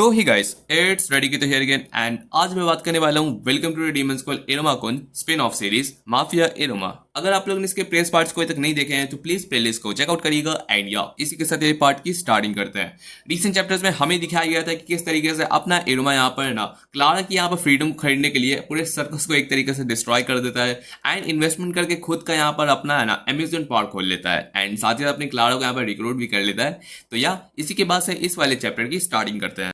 तो ही guys it's ready की तो हियर अगेन एंड आज मैं बात करने वाला हूँ welcome to the demon school Iruma kun spin off series mafia Iruma. अगर आप लोगों ने इसके प्रेस पार्ट्स को अभी तक नहीं देखे हैं तो प्लीज प्लेलिस्ट को चेकआउट करिएगा एंड या इसी के साथ ये पार्ट की स्टार्टिंग करते हैं। रिसेंट चैप्टर्स में हमें दिखाया गया था कि किस तरीके से अपना एरोमा यहाँ पर ना क्लारा की यहाँ पर फ्रीडम खरीदने के लिए पूरे सर्कस को एक तरीके से डिस्ट्रॉय कर देता है एंड इन्वेस्टमेंट करके खुद का यहाँ पर अपना है ना अम्यूजमेंट पार्क खोल लेता है एंड साथ ही साथ अपनी क्लारा को यहाँ पर रिक्रूट भी कर लेता है। तो या इसी के बाद से इस वाले चैप्टर की स्टार्टिंग करते हैं।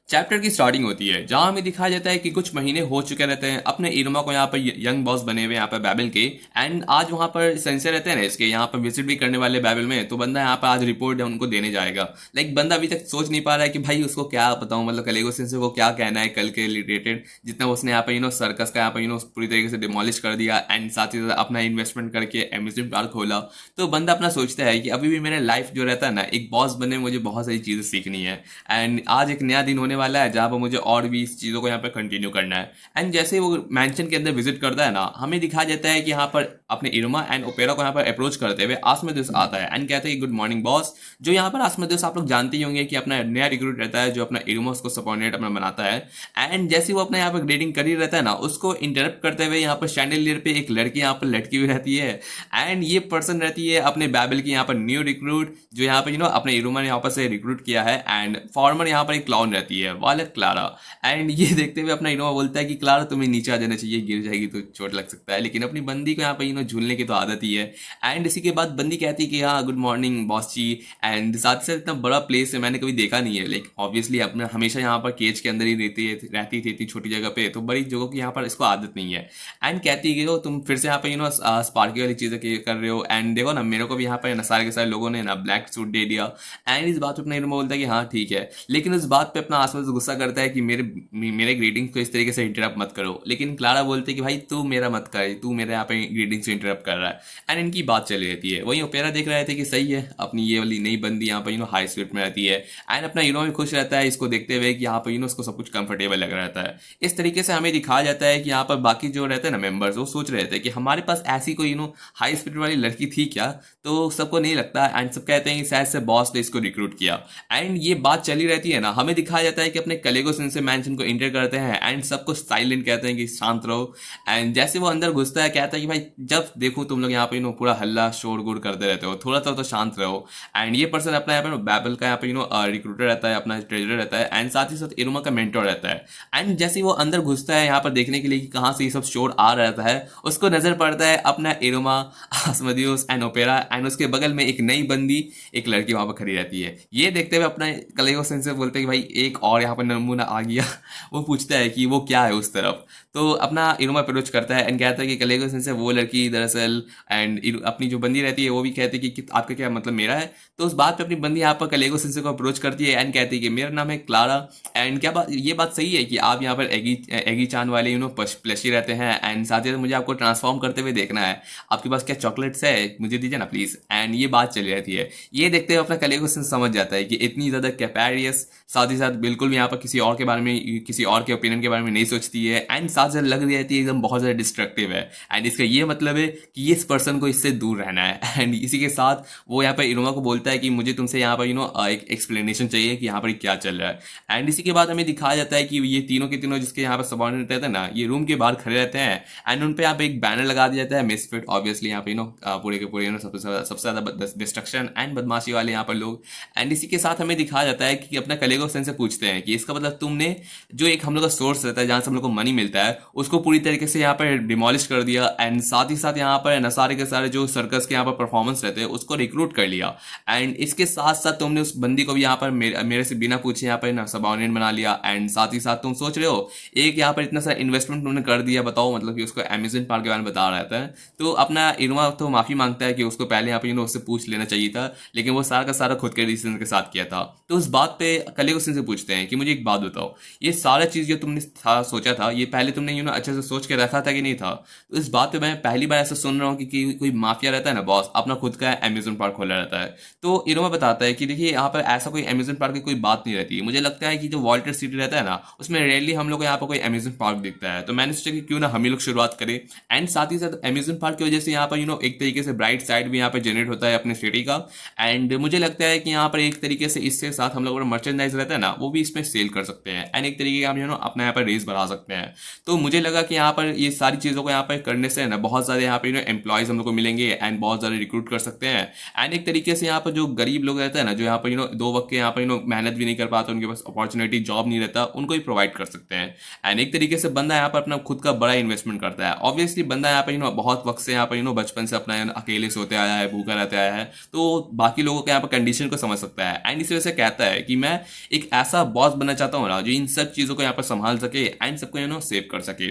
चैप्टर की स्टार्टिंग होती है जहां हमें दिखाया जाता है कि कुछ महीने हो चुके रहते हैं अपने इरमा को यहाँ पर यंग बॉस बने हुए यहाँ पर बैबल के एंड आज वहां पर सेंसर रहते हैं ना इसके यहाँ पर विजिट भी करने वाले बैबल में। तो बंदा यहाँ पर आज रिपोर्ट उनको देने जाएगा। लाइक बंदा अभी तक सोच नहीं पा रहा है कि भाई उसको क्या बताऊं, मतलब कलेगो सेंसर को क्या कहना है कल के रिलेटेड। जितना उसने यहाँ पर सर्कस का यहाँ पर पूरी तरीके से डिमोलिश कर दिया एंड साथ ही साथ अपना इन्वेस्टमेंट करके अम्यूजमेंट पार्क खोला। तो बंदा अपना सोचता है कि अभी भी मेरा लाइफ जो रहता है ना एक बॉस बनने में मुझे बहुत सारी चीजें सीखनी है एंड आज एक नया दिन होने वाला है जहाँ पर मुझे और भी इस चीज़ों को यहाँ पर कंटिन्यू करना है। एंड जैसे वो मैंशन के अंदर विजिट करता है ना हमें दिखाया जाता है कि यहाँ पर अपने इरमा एंड ओपेरा को यहाँ पर अप्रोच करते हुए आसमदियोस आता है एंड कहते हैं गुड मॉर्निंग बॉस। जो यहाँ पर आसमदियोस आप लोग जानते ही होंगे कि अपना नया रिक्रूट रहता है जो अपना इरमा उसको सबऑर्डिनेट अपना बनाता है। एंड जैसे वो अपना यहाँ पर ग्रेडिंग कर ही रहता है ना उसको इंटरप्ट करते हुए यहाँ पर शैंडलियर पे एक लड़की यहाँ पर लटकी हुई रहती है एंड ये पर्सन रहती है अपने बैबल की यहाँ पर न्यू रिक्रूट जो यहाँ पर अपने इरमा ने यहाँ पर से रिक्रूट किया है एंड फॉर्मर यहाँ पर एक क्लाउन रहती है वालेट क्लारा। एंड ये देखते हुए अपना इनोवा बोलता है कि क्लारा तुम्हें नीचे आ जाना चाहिए, गिर जाएगी तो चोट लग सकता है। लेकिन अपनी बंदी को यहाँ पर झूलने की तो आदत ही है। एंड इसी के बाद बंदी कहती है कि हाँ good morning boss ji. And साथ ही साथ इतना बड़ा प्लेस है मैंने कभी देखा नहीं है। लाइक ऑब्वियसली अपने हमेशा यहाँ पर केज के अंदर ही रहती थी इतनी छोटी जगह पे, तो बड़ी जगहों की यहाँ पर इसको आदत नहीं है। एंड कहती है कि तुम फिर से यहाँ पर स्पार्की वाली चीज़ें कर रहे हो एंड देखो ना मेरे को भी यहाँ पर सारे के सारे लोगों ने ना ब्लैक सूट दे दिया। एंड इस बात पर अपना इनोवा बोलता है कि हाँ ठीक है, लेकिन इस बात पे अपना आसपास गुस्सा करता है कि मेरे ग्रीटिंग्स को इस तरीके से इंटरप्ट मत करो। लेकिन क्लारा बोलते है कि भाई तू मेरा मत कर, तू मेरे यहाँ पे ग्रीटिंग्स को इंटरप्ट कर रहा है। एंड इनकी बात चली रहती है। वहीं ओपेरा देख रहे थे कि सही है अपनी ये वाली नई बंदी यहाँ पर हाई स्पीड में रहती है एंड अपना हीरो भी खुश रहता है इसको देखते हुए कि यहाँ पर उसको सब कुछ कंफर्टेबल लग रहता है। इस तरीके से हमें दिखाया जाता है कि यहाँ पर बाकी जो रहते हैं ना मेंबर्स वो सोच रहे थे कि हमारे पास ऐसी कोई हाई स्पीड वाली लड़की थी क्या। तो सबको नहीं लगता एंड सब कहते हैं कि शायद से बॉस ने इसको रिक्रूट किया। एंड ये बात चली रहती है ना हमें दिखाया जाता है कि अपने कलेगो से मैंशन को इंटर करते हैं एंड सबको साइलेंट कहते हैं कि शांत रहो। एंड जैसे वो अंदर घुसता है कहता है कि भाई जब देखो तुम लोग यहाँ पे पूरा हल्ला शोर गुड़ करते रहते हो, थोड़ा सा तो शांत रहो। एंड ये पर्सन अपना यहाँ पे बैबल का यहाँ पे रिक्रूटर रहता है, अपना ट्रेजर रहता है एंड साथ ही साथ इरुमा का मेंटर रहता है। एंड जैसे वो अंदर घुसता है यहाँ पर देखने के लिए कि कहाँ से ये सब शोर आ रहता है उसको नजर पड़ता है अपना इरुमा, आसमदियोस एंड ओपेरा एंड उसके बगल में एक नई बंदी एक लड़की वहां पर खड़ी रहती है। ये देखते हुए अपना कलेगो सेंसर बोलते हैं कि भाई एक और यहाँ पर नमूना आ गया। वो पूछता है कि वो क्या है उस तरफ। तो अपना इनुमा अप्रोच करता है एंड कहता है कि कलेगो से वो लड़की दरअसल एंड अपनी जो बंदी रहती है वो भी कहती है कि आपका क्या मतलब मेरा है। तो उस बात पे अपनी बंदी यहाँ पर कलेगो से को अप्रोच करती है एंड कहती है कि मेरा नाम है क्लारा एंड क्या बात ये बात सही है कि आप यहाँ पर एगी चांद वाले प्लशी रहते हैं एंड साथ ही साथ मुझे आपको ट्रांसफॉर्म करते हुए देखना है, आपके पास क्या चॉकलेट्स है मुझे दीजिए ना प्लीज। एंड ये बात चली रहती है। ये देखते हुए अपना कलेगो समझ जाता है कि इतनी ज्यादा कैपेरियस साथ ही साथ बिल्कुल भी यहाँ पर किसी और के बारे में किसी और के ओपिनियन के बारे में नहीं सोचती है एंड साथ साथ लग रहती है एकदम बहुत ज़्यादा डिस्ट्रक्टिव है। एंड इसका ये मतलब है कि इस पर्सन को इससे दूर रहना है। एंड इसी के साथ वो यहाँ पर इनोवा को बोलता है कि मुझे तुमसे यहाँ पर एक एक्सप्लेनेशन चाहिए कि यहाँ पर क्या चल रहा है। एंड इसी के बाद हमें दिखाया जाता है कि ये तीनों के तीनों जिसके यहाँ पर सबऑर्डिनेट रहते हैं ना ये रूम के बाहर खड़े रहते हैं एंड उन पर यहाँ पे एक बैनर लगा दिया जाता है मिसफिट। ऑब्वियसली यहाँ पे पूरे के पूरे सबसे ज़्यादा डिस्ट्रक्शन एंड बदमाशी वाले यहाँ पर लोग। एंड इसी के साथ हमें दिखाया जाता है कि अपना कलेगो से पूछते हैं कि इसका मतलब तुमने जो एक हम लोग का सोर्स रहता है जहां से हम लोग को मनी मिलता है उसको पूरी तरीके से यहाँ पर डिमोलिश कर दिया एंड साथ ही साथ यहाँ पर सारे के सारे जो सर्कस के यहाँ पर परफॉर्मेंस रहते हैं उसको रिक्रूट कर लिया। एंड इसके साथ साथ तुमने उस बंदी को भी यहाँ पर मेरे से बिना पूछे यहाँ पर सबऑर्डिनेट बना लिया एंड साथ ही साथ तुम सोच रहे हो एक यहाँ पर इतना सारा इन्वेस्टमेंट तुमने कर दिया। बताओ मतलब कि उसको अम्यूजमेंट पार्क के बारे में बता रहता है। तो अपना इनुमा तो माफी मांगता है कि उसको पहले यहाँ पर उससे पूछ लेना चाहिए था, लेकिन वो सारा का सारा खुद के डिसीजन के साथ किया था। तो उस बात पे कलेगो से पूछते हैं कि मुझे एक बात बताओ ये सारा चीज जो तुमने सोचा था ये पहले तुमने अच्छे से सोच के रखा था कि नहीं था। तो इस बात पे मैं पहली बार ऐसा सुन रहा हूँ कि कोई माफिया रहता है ना बॉस अपना खुद का अम्यूजमेंट पार्क खोला रहता है। तो इनोवा बताता है कि देखिए यहाँ पर ऐसा कोई अम्यूजमेंट पार्क की कोई बात नहीं रहती। मुझे लगता है कि जो वॉल्टर सिटी रहता है ना, उसमें रेयरली हम लोग को यहाँ पर कोई अम्यूजमेंट पार्क दिखता है। तो मैंने सोचा कि क्यों ना हम ही लोग शुरुआत करें। एंड साथ ही साथ अम्यूजमेंट पार्क की वजह से यहाँ पर एक तरीके से ब्राइट साइड भी यहाँ पर जनरेट होता है अपने सिटी का। एंड मुझे लगता है कि यहाँ पर एक तरीके से इससे साथ हम लोग मर्चेंडाइज रहता है ना, वो भी इसमें सेल कर सकते हैं। एंड एक तरीके का हम अपना यहाँ पर रेस बढ़ा सकते हैं। तो मुझे लगा कि यहाँ पर ये सारी चीज़ों को यहाँ पर करने से ना बहुत सारे यहाँ पर एम्प्लॉयज़ हम लोग को मिलेंगे एंड बहुत सारे रिक्रूट कर सकते हैं। एंड एक तरीके से यहाँ पर जो गरीब लोग रहते हैं ना, जो यहाँ पर दो वक्त के यहाँ पर मेहनत भी नहीं कर पाते, उनके पास अपॉर्चुनिटी जॉब नहीं रहता, उनको ही प्रोवाइड कर सकते हैं। एंड एक तरीके से बंदा यहाँ पर अपना खुद का बड़ा इन्वेस्टमेंट करता है। ऑब्वियसली बंदा यहाँ पर बहुत वक्त से यहाँ पर बचपन से अपना अकेले सोते आया है, भूखा रहते आया है, तो बाकी लोगों के यहाँ पर कंडीशन को समझ सकता है। एंड इस वजह से कहता है कि मैं एक ऐसा बॉस बनना चाहता हूँ ना, जो इन सब चीज़ों को यहाँ पर संभाल सके एंड सबको सेव कर सके।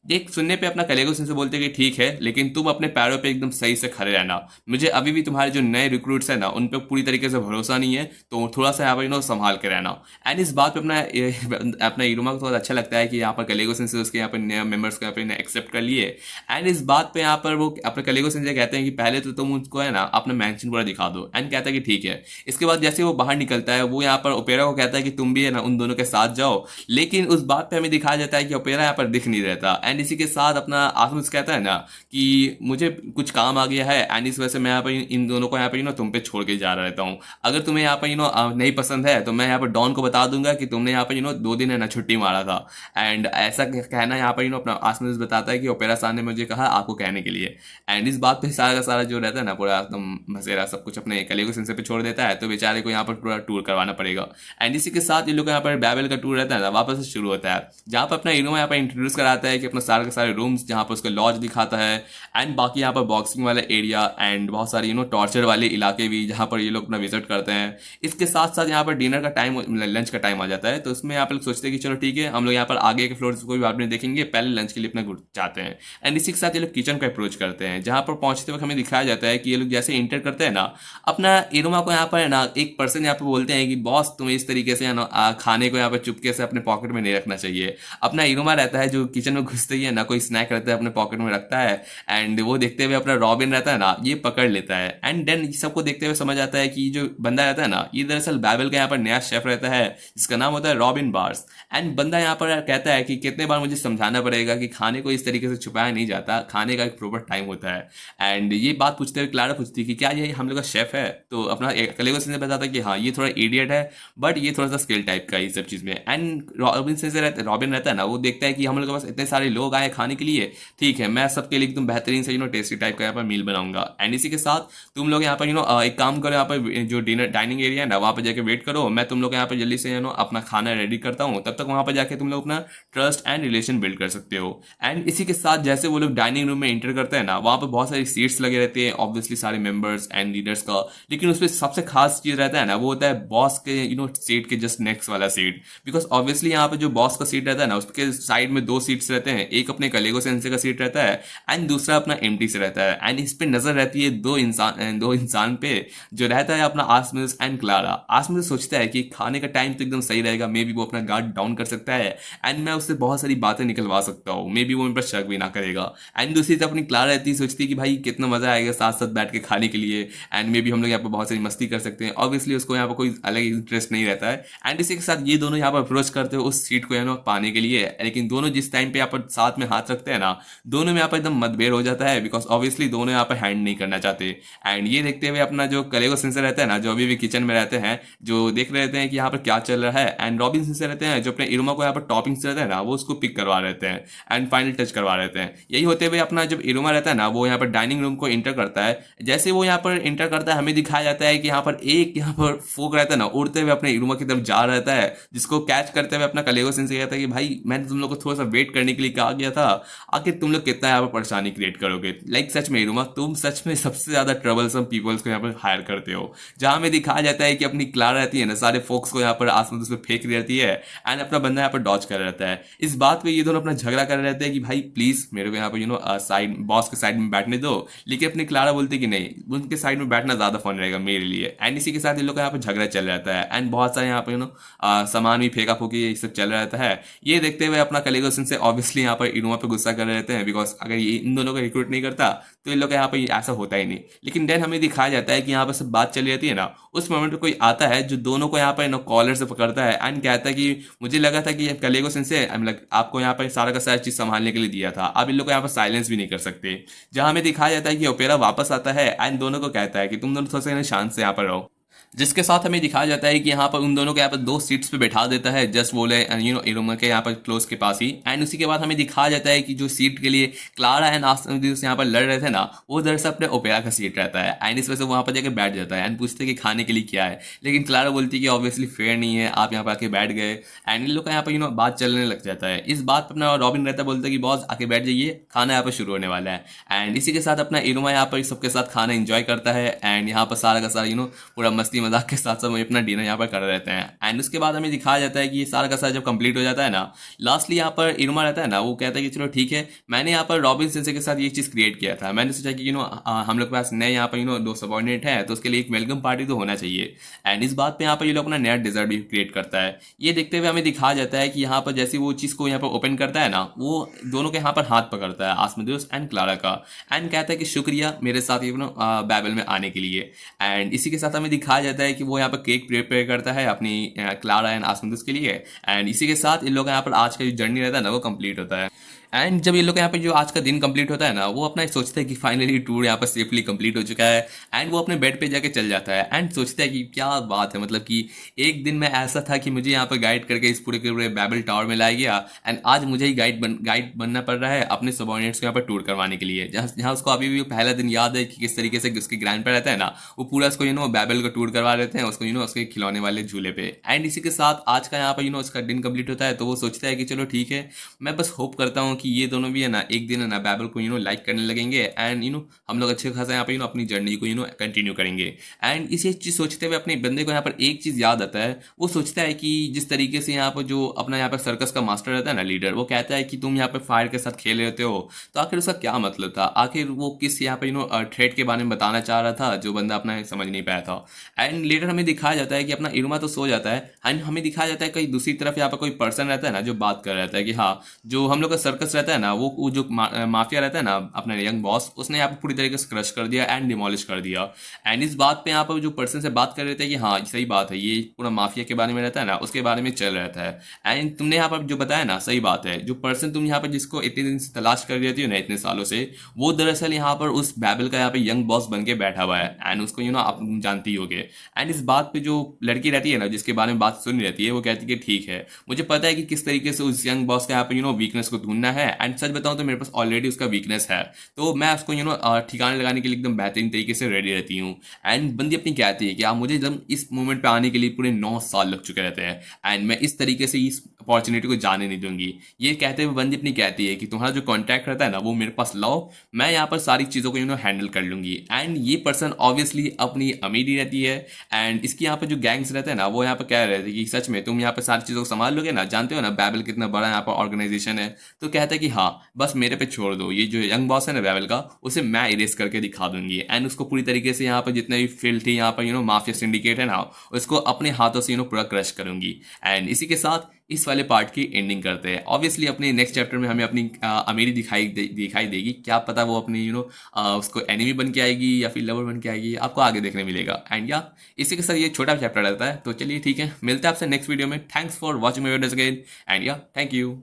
देख, सुनने पे अपना कलेगो से बोलते हैं कि ठीक है, लेकिन तुम अपने पैरों पे एकदम सही से खड़े रहना। मुझे अभी भी तुम्हारे जो नए रिक्रूट्स हैं ना, उन पे पूरी तरीके से भरोसा नहीं है, तो थोड़ा सा यहाँ पर संभाल के रहना। एंड इस बात पे अपना इरुमा को थोड़ा अच्छा लगता है कि यहाँ पर कलेगो से उसके यहाँ पर नए मेंबर्स को यहाँ पर एक्सेप्ट कर लिए। एंड इस बात पे यहाँ पर वो अपने कलेगो से कहते हैं कि पहले तो तुम उसको है ना अपना मैंशन पूरा दिखा दो। एंड कहता है कि ठीक है। इसके बाद जैसे वो बाहर निकलता है, वो यहाँ पर ओपेरा को कहता है कि तुम भी है ना उन दोनों के साथ जाओ। लेकिन उस बात पे हमें दिखाया जाता है कि ओपेरा यहाँ पर दिख नहीं रहता। एंड इसी के साथ अपना आसमुस कहता है ना कि मुझे कुछ काम आ गया है एंड इस वजह से मैं यहाँ पर इन दोनों को यहाँ पर तुम पे छोड़ के जा रहा रहता हूँ। अगर तुम्हें यहाँ पर नहीं पसंद है तो मैं यहाँ पर डॉन को बता दूंगा कि तुमने यहाँ पर 2 दिन है ना छुट्टी मारा था। एंड ऐसा कहना यहाँ पर अपना आसमुस बताता है कि ओपेरा साहब ने मुझे कहा आपको कहने के लिए। एंड इस बात पे सारा का सारा जो रहता है ना, पूरा एकदम मसेरा सब कुछ अपने कलेगो सेंसे पे छोड़ देता है। तो बेचारे को यहाँ पर पूरा टूर करवाना पड़ेगा। एंड इसी के साथ ये लोग यहाँ पर बैबल का टूर रहता है ना, वापस से शुरू होता है, जहाँ पर अपना इरुमा यहाँ पर इंट्रोड्यूस कराता है कि अपना सारे के सारे रूम्स, जहाँ पर उसका लॉज दिखाता है। एंड बाकी यहाँ पर बॉक्सिंग वाला एरिया एंड बहुत सारे टॉर्चर वाले इलाके भी, जहाँ पर ये लोग अपना विजिट करते हैं। इसके साथ साथ यहाँ पर डिनर का टाइम, लंच का टाइम आ जाता है। तो उसमें यहाँ पर लोग सोचते हैं कि चलो ठीक है, हम लोग यहाँ पर आगे के फ्लोर को भी बाद में देखेंगे, पहले लंच के लिए अपना जाते हैं। एंड इसी के साथ ये लोग किचन को अप्रोच करते हैं, जहाँ पर पहुंचते वक्त हमें दिखाया जाता है कि ये लोग जैसे इंटर करते हैं ना, अपना इरुमा को यहाँ पर है ना एक पर्सन यहाँ पर बोलते हैं कि बॉस तुम्हें इस तरीके से खाने को यहाँ पर चुपके से अपने पॉकेट में नहीं रखना चाहिए। अपना इरुमा रहता है जो किचन में घुसते ही है ना, कोई स्नैक रहता है अपने पॉकेट में रखता है। एंड वो देखते हुए अपना रॉबिन रहता है ना, ये पकड़ लेता है। एंड देन सबको देखते हुए समझ आता है कि जो बंदा रहता है ना, ये दरअसल बैबल का यहाँ पर नया शेफ रहता है, जिसका नाम होता है रॉबिन बार्स। एंड बंदा यहाँ पर कहता है कि कितने बार मुझे समझाना पड़ेगा कि खाने को इस तरीके से छुपाया नहीं जाता, खाने का एक प्रॉपर टाइम होता है। एंड ये बात पूछते हुए क्लारा पूछती है कि क्या ये हम लोग का शेफ है? तो अपना कलेगो से बताता है कि हाँ, ये थोड़ा इडियट है, बट ये थोड़ा सा स्किल टाइप का ये सब चीज़ में। एंड रॉबिन रहता है ना, वो देखता है कि हम लोग के पास इतने सारे लोग आए खाने के लिए, ठीक है, मैं सबके लिए एकदम बेहतरीन से टेस्टी टाइप का यहाँ पर मील बनाऊंगा। एंड इसी के साथ तुम लोग यहाँ पर एक काम करो, यहाँ पर जो डाइनिंग एरिया है ना, वहाँ पर जाके वेट करो, मैं तुम लोग यहाँ पर जल्दी से अपना खाना रेडी करता हूँ। तब तक वहाँ पर जाके तुम लोग अपना ट्रस्ट एंड रिलेशन बिल्ड कर सकते हो। एंड इसी के साथ जैसे वो लोग डाइनिंग रूम में एंटर करते हैं ना, वहाँ पर बहुत सारी सीट्स लगे रहते हैं, ऑब्वियसली सारे मेंबर्स एंड लीडर्स का। लेकिन उसमें सबसे खास चीज़ रहता है ना, वो होता है बॉस के सीट के जस्ट नेक्स्ट वाला सीट। बिकॉज ऑब्वियसली यहाँ पर जो बॉस का सीट रहता है ना, उसके साइड में 2 सीट्स रहते हैं, एक अपने कलेगो सेंसे का सीट रहता है एंड दूसरा अपना एम्प्टी से रहता है। एंड इस पे नजर रहती है दो इंसान पे, जो रहता है अपना आसमिस एंड क्लारा। आसमिस सोचता है कि खाने का टाइम तो एकदम सही रहेगा, मे बी वो अपना गार्ड डाउन कर सकता है एंड मैं उससे बहुत सारी बातें निकलवा सकता हूँ, मे बी वो मेरे पर शक भी ना करेगा। एंड दूसरी तरफ अपनी क्लारा रहती है, सोचती है कि भाई कितना मजा आएगा साथ साथ बैठ के खाने के लिए, एंड मे बी हम लोग यहाँ पर बहुत सारी मस्ती कर सकते हैं। ऑब्वियसली उसको यहाँ पर कोई अलग इंटरेस्ट नहीं रहता है। एंड इसी के साथ ये दोनों यहाँ पर अप्रोच करते हो उस सीट को पाने के लिए, लेकिन दोनों जिस टाइम पे यहाँ पर साथ में हाथ रखते हैं ना, दोनों में यहाँ पर एकदम मतभेद हो जाता है। बिकॉज ऑब्वियसली दोनों यहाँ पर हैंड नहीं करना चाहते। एंड ये देखते हुए अपना जो कलेगो सेंसर रहता है ना, जो अभी भी किचन में रहते हैं, जो देख रहे हैं कि यहाँ पर क्या चल रहा है। एंड रॉबिन सेंसर रहते हैं, जो अपने इरुमा को यहाँ पर टॉपिंग से रहता है ना, वो उसको पिक करवा रहते हैं एंड फाइनल टच करवा रहते हैं। यही होते हुए अपना जब इरुमा रहता है ना, वो यहाँ पर डाइनिंग रूम को इंटर करता है। जैसे वो यहाँ पर इंटर करता है, हमें दिखाया जाता है कि यहाँ पर एक यहाँ पर फोक रहता है ना, उड़ते हुए अपने इरुमा की तरफ जा रहता है, जिसको कैच करते हुए अपना कलेगो सेंसर कहता है कि भाई मैंने तुम लोग को थोड़ा सा वेट करने के लिए कहा गया था, आखिर तुम लोग कितना यहाँ पर परेशानी क्रिएट करोगे। लाइक सच में इरुमा, तुम सच में सबसे ज्यादा ट्रबलसम पीपल्स को यहाँ पर हायर करते हो। जहां हमें दिखाया जाता है कि अपनी क्लारा रहती है ना, सारे फोक्स को यहाँ पर आसमान उसमें फेंक रहती है एंड अपना बंदा यहाँ पर डॉच कर रहता है। इस बात पे ये दोनों अपना झगड़ा कर रहते हैं कि भाई प्लीज मेरे को यहाँ पर साइड बॉस के साइड में बैठने दो। लेकिन अपनी क्लारा बोलती है कि नहीं, उनके साइड में बैठना ज्यादा फन रहेगा मेरे लिए। एंड इसी के साथ इन लोग का यहाँ पर झगड़ा चल रहता है एंड बहुत सारे यहाँ पर सामान भी फेंका फूकी ये सब चल रहता है। ये देखते हुए अपना कलेगो सेंसर ऑब्वियसली यहाँ पर इनोमा पे गुस्सा कर रहे रहते हैं, बिकॉज अगर ये इन दोनों को रिक्रूट नहीं करता तो इन लोग का यहाँ पर ऐसा होता ही नहीं। लेकिन देन हमें दिखाया जाता है कि यहाँ पर सब बात चली रहती है ना, उस मोमेंट पर कोई आता है जो दोनों को यहाँ पर कॉलर से पकड़ता है एंड कहता है कि मुझे लगा था कि कलेगो सेंसे आपको यहाँ पर सारा का सारा चीज़ संभालने के लिए दिया था, आप इन लोग को यहाँ पर साइलेंस भी नहीं कर सकते। जहाँ हमें दिखाया जाता है कि ओपेरा वापस आता है एंड दोनों को कहता है कि तुम दोनों थोड़ा सा शांत से यहाँ पर रहो, जिसके साथ हमें दिखाया जाता है कि यहाँ पर उन दोनों को यहाँ पर 2 सीट्स पे बैठा देता है, जस्ट बोले इरोमा के यहाँ पर क्लोज के पास ही। एंड उसी के बाद हमें दिखाया जाता है कि जो सीट के लिए क्लारा एंड आस्टोनिस यहाँ पर लड़ रहे थे ना, वो दरअसल अपने ओपेरा का सीट रहता है एंड इस वजह से वहाँ पर जाकर बैठ जाता है एंड पूछते हैं कि खाने के लिए क्या है। लेकिन क्लारा बोलती है कि ऑब्वियसली फेयर नहीं है, आप यहाँ पर आके बैठ गए। एंड इन लोग का यहाँ पर बात चलने लग जाता है। इस बात पर अपना रॉबिन रहता है, बोलता है कि बॉस आके बैठ जाइए, खाना यहाँ पर शुरू होने वाला है। एंड इसी के साथ अपना इरोमा यहाँ पर सबके साथ खाना इंजॉय करता है एंड यहाँ पर सारा का सारा पूरा मस्ती मजाक के साथ सब अपना डिनर यहाँ पर कर रहे रहते हैं। एंड उसके बाद हमें दिखाया जाता है कि ये सारा का सारा जब कंप्लीट हो जाता है ना, लास्टली यहाँ पर इरोमा रहता है ना, वो कहता है कि चलो ठीक है, मैंने यहाँ पर रॉबिन सेंसे के साथ ये चीज़ क्रिएट किया था, मैंने सोचा कि हम लोग के पास नए यहाँ पर 2 सबॉर्डिनेट है, तो उसके लिए एक वेलकम पार्टी तो होना चाहिए। एंड इस बात पे यहाँ पर ये लोग अपना नया डिजर्ट भी क्रिएट करता है। ये देखते हुए हमें दिखाया जाता है कि यहाँ पर जैसे वो चीज़ को यहाँ पर ओपन करता है ना, वो दोनों के यहाँ पर हाथ पकड़ता है, आस्मोदेउस एंड क्लारा का, एंड कहता है कि शुक्रिया मेरे साथ बैबल में आने के लिए। एंड इसी के साथ हमें दिखाया जाता है कि वो यहाँ पर केक प्रिपेयर करता है अपनी क्लारा एंड आस्मोदेउस के लिए। एंड इसी के साथ इन लोगों का यहाँ पर आज का जो जर्नी रहता है ना, वो कंप्लीट होता है। एंड जब ये लोग यहाँ पे जो आज का दिन कंप्लीट होता है ना, वो अपना सोचते हैं कि फाइनली टूर यहाँ पर सेफली कंप्लीट हो चुका है। एंड वो अपने बेड पे जाके चल जाता है एंड सोचता है कि क्या बात है, मतलब कि एक दिन में ऐसा था कि मुझे यहाँ पर गाइड करके इस पूरे के पूरे बैबल टावर में लाया गया एंड आज मुझे ही गाइड बनना पड़ रहा है अपने सबॉर्डिनेट्स को यहाँ पर टूर करवाने के लिए। जहाँ उसको अभी भी पहला दिन याद है कि किस तरीके से उसके ग्रैंड पे रहता है ना, वो पूरा उसको बैबल को टूर करवा लेते हैं उसको उसके खिलौने वाले झूले पे। एंड इसी के साथ आज का यहाँ पर उसका दिन कंप्लीट होता है, तो वो सोचता है कि चलो ठीक है, मैं बस होप करता हूँ कि ये दोनों भी है ना एक दिन है ना बैबल को लाइक करने लगेंगे एंड हम लोग अच्छे खासा यहाँ पे अपनी जर्नी को कंटिन्यू करेंगे। एंड इसी चीज़ सोचते हुए अपने बंदे को यहाँ पर एक चीज़ याद आता है। वो सोचता है कि जिस तरीके से यहाँ पर जो अपना यहाँ पर सर्कस का मास्टर रहता है ना, लीडर, वो कहता है कि तुम यहाँ पर फायर के साथ खेल रहे हो, तो आखिर उसका क्या मतलब था, आखिर वो किस यहाँ पर थ्रेट के बारे में बताना चाह रहा था जो बंदा अपना समझ नहीं पाया था। एंड लेटर हमें दिखाया जाता है कि अपना इरोमा तो सो जाता है एंड हमें दिखाया जाता है कहीं दूसरी तरफ यहाँ पर कोई पर्सन रहता है ना, जो बात कर रहता है कि हाँ, जो हम लोग का सर्कस रहता है ना, वो जो माफिया रहता है ना, अपना यंग बॉस, उसने यहाँ पर पूरी तरीके से क्रश कर दिया एंड डिमोलिश कर दिया। एंड इस बात पे यहाँ पर जो पर्सन से बात कर रहे थे कि हाँ सही बात है, ये पूरा माफिया के बारे में रहता है ना, उसके बारे में चल रहता है। एंड तुमने यहाँ पर जो बताया ना, सही बात है, जो पर्सन तुम यहाँ पर जिसको इतने दिन से तलाश कर रही थी ना, इतने सालों से, वो दरअसल यहाँ पर उस बैबल का यहाँ पे यंग बॉस बन के बैठा हुआ है एंड उसको आप जानती होगे। एंड इस बात पे जो लड़की रहती है ना, जिसके बारे में बात सुनी रहती है, वो कहती है कि ठीक है, मुझे पता है कि किस तरीके से उस यंग बॉस का यहाँ पे वीकनेस को ढूंढना है। एंड सच बताऊं तो मेरे पास ऑलरेडी उसका वीकनेस है, तो मैं उसको ठिकाने लगाने के लिए एकदम बेहतरीन तरीके से रेडी रहती हूँ। एंड बंदी अपनी कहती है कि आप मुझे एकदम इस मोमेंट पे आने के लिए पूरे 9 साल लग चुके रहते हैं एंड मैं इस तरीके से इस अपॉर्चुनिटी को जाने नहीं दूंगी। ये कहते हुए बंदी अपनी कहती है कि तुम्हारा जो कॉन्टैक्ट रहता है ना, वो मेरे पास लाओ, मैं यहाँ पर सारी चीज़ों को हैंडल कर लूंगी। एंड ये पर्सन ऑब्वियसली अपनी अमीरी रहती है एंड इसकी यहाँ पर जो गैंग्स रहते हैं ना, वो यहाँ पर कह रहे थे कि सच में तुम यहाँ पर सारी चीज़ों को संभाल लोगे ना, जानते हो ना बैबल कितना बड़ा यहाँ पर ऑर्गेनाइजेशन है। तो कहता है कि हाँ बस मेरे पे छोड़ दो, ये जो यंग बॉस है ना बैबल का, उसे मैं इरेज करके दिखा दूंगी एंड उसको पूरी तरीके से यहाँ पर जितने भी फील्ड थी यहाँ पर माफिया सिंडिकेट है ना, उसको अपने हाथों से पूरा क्रश करूंगी। एंड इसी के साथ इस वाले पार्ट की एंडिंग करते हैं। ऑब्वियसली अपने नेक्स्ट चैप्टर में हमें अपनी अमीरी दिखाई देगी, क्या पता वो अपनी उसको एनिमी बन के आएगी या फिर लवर बन के आएगी, आपको आगे देखने मिलेगा। एंड या इसी के साथ ये छोटा चैप्टर रहता है। तो चलिए ठीक है, मिलते हैं आपसे नेक्स्ट वीडियो में। Thanks for watching my videos again and या थैंक यू।